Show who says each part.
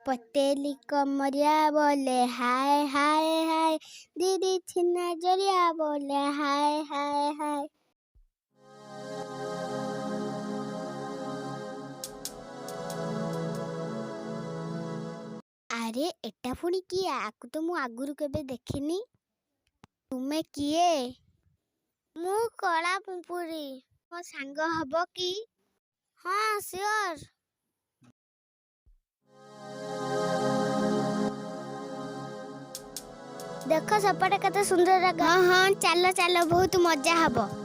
Speaker 1: पतेली कमरिया बोले हाय हाय हाय, दीदी छिन्ना जरिया बोले हाय हाय हाय। अरे एटा पुणी किए? आकु तो मु आगुरु केबे देखिनी। तुमे किए? मु कला पुपुरी। मो सांग हबो कि? हाँ श्योर। देख सपटे कते सुंदर। हाँ हाँ चलो चलो, बहुत मजा हबो।